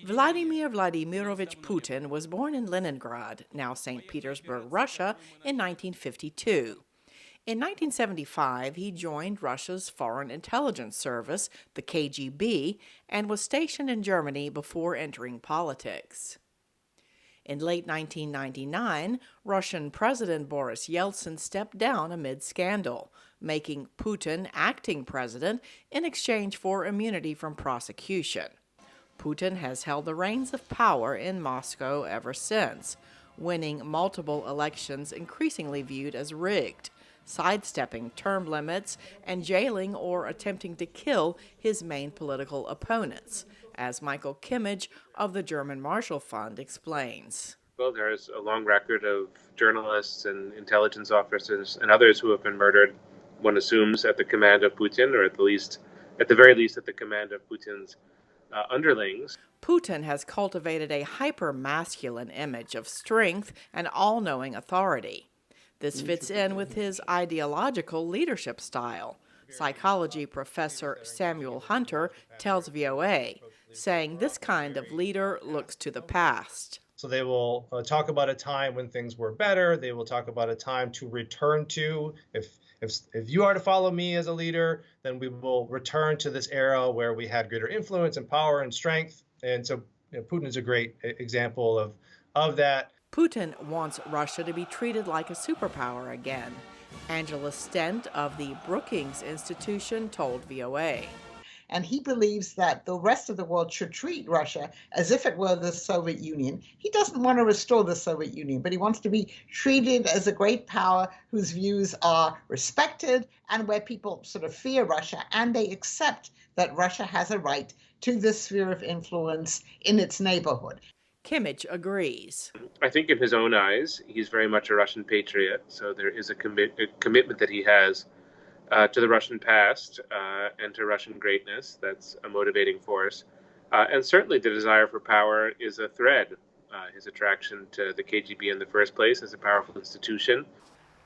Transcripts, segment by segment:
Vladimir Vladimirovich Putin was born in Leningrad, now St. Petersburg, Russia, in 1952. In 1975, he joined Russia's Foreign Intelligence Service, the KGB, and was stationed in Germany before entering politics. In late 1999, Russian President Boris Yeltsin stepped down amid scandal, making Putin acting president in exchange for immunity from prosecution. Putin has held the reins of power in Moscow ever since, winning multiple elections increasingly viewed as rigged, sidestepping term limits, and jailing or attempting to kill his main political opponents, as Michael Kimmage of the German Marshall Fund explains. Well, there's a long record of journalists and intelligence officers and others who have been murdered, one assumes, at the command of Putin, or at the very least at the command of Putin's underlings. Putin has cultivated a hyper-masculine image of strength and all-knowing authority. This fits in with his ideological leadership style, psychology professor Samuel Hunter tells VOA, saying this kind of leader looks to the past. So they will talk about a time when things were better. They will talk about a time to return to. If you are to follow me as a leader, then we will return to this era where we had greater influence and power and strength. And so Putin is a great example of that. Putin wants Russia to be treated like a superpower again. Angela Stent of the Brookings Institution told VOA. And he believes that the rest of the world should treat Russia as if it were the Soviet Union. He doesn't want to restore the Soviet Union, but he wants to be treated as a great power whose views are respected and where people sort of fear Russia and they accept that Russia has a right to this sphere of influence in its neighborhood. Kimmage agrees. I think in his own eyes, he's very much a Russian patriot, so there is a commitment that he has to the Russian past and to Russian greatness. That's a motivating force. And certainly the desire for power is a thread. His attraction to the KGB in the first place as a powerful institution.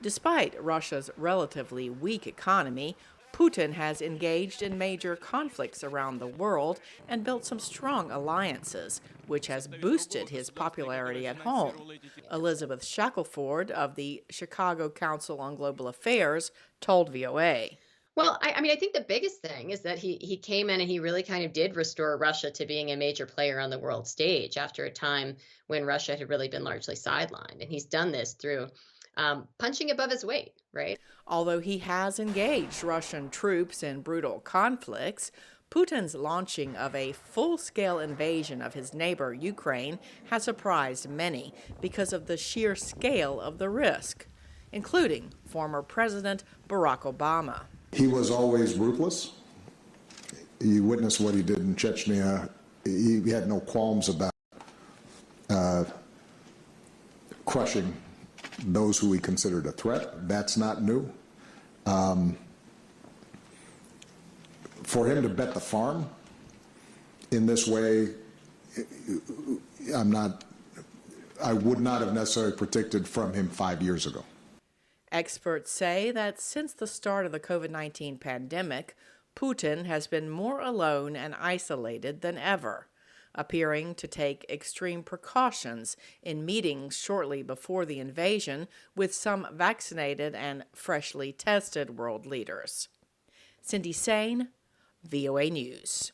Despite Russia's relatively weak economy, Putin has engaged in major conflicts around the world and built some strong alliances, which has boosted his popularity at home. Elizabeth Shackelford of the Chicago Council on Global Affairs told VOA. Well, I think the biggest thing is that he came in and he really kind of did restore Russia to being a major player on the world stage after a time when Russia had really been largely sidelined. And he's done this through punching above his weight, right? Although he has engaged Russian troops in brutal conflicts, Putin's launching of a full-scale invasion of his neighbor, Ukraine, has surprised many because of the sheer scale of the risk, including former President Barack Obama. He was always ruthless. You witnessed what he did in Chechnya. He had no qualms about crushing those who he considered a threat. That's not new. For him to bet the farm in this way, I would not have necessarily predicted from him 5 years ago. Experts say that since the start of the COVID-19 pandemic, Putin has been more alone and isolated than ever, appearing to take extreme precautions in meetings shortly before the invasion with some vaccinated and freshly tested world leaders. Cindy Saine, VOA News.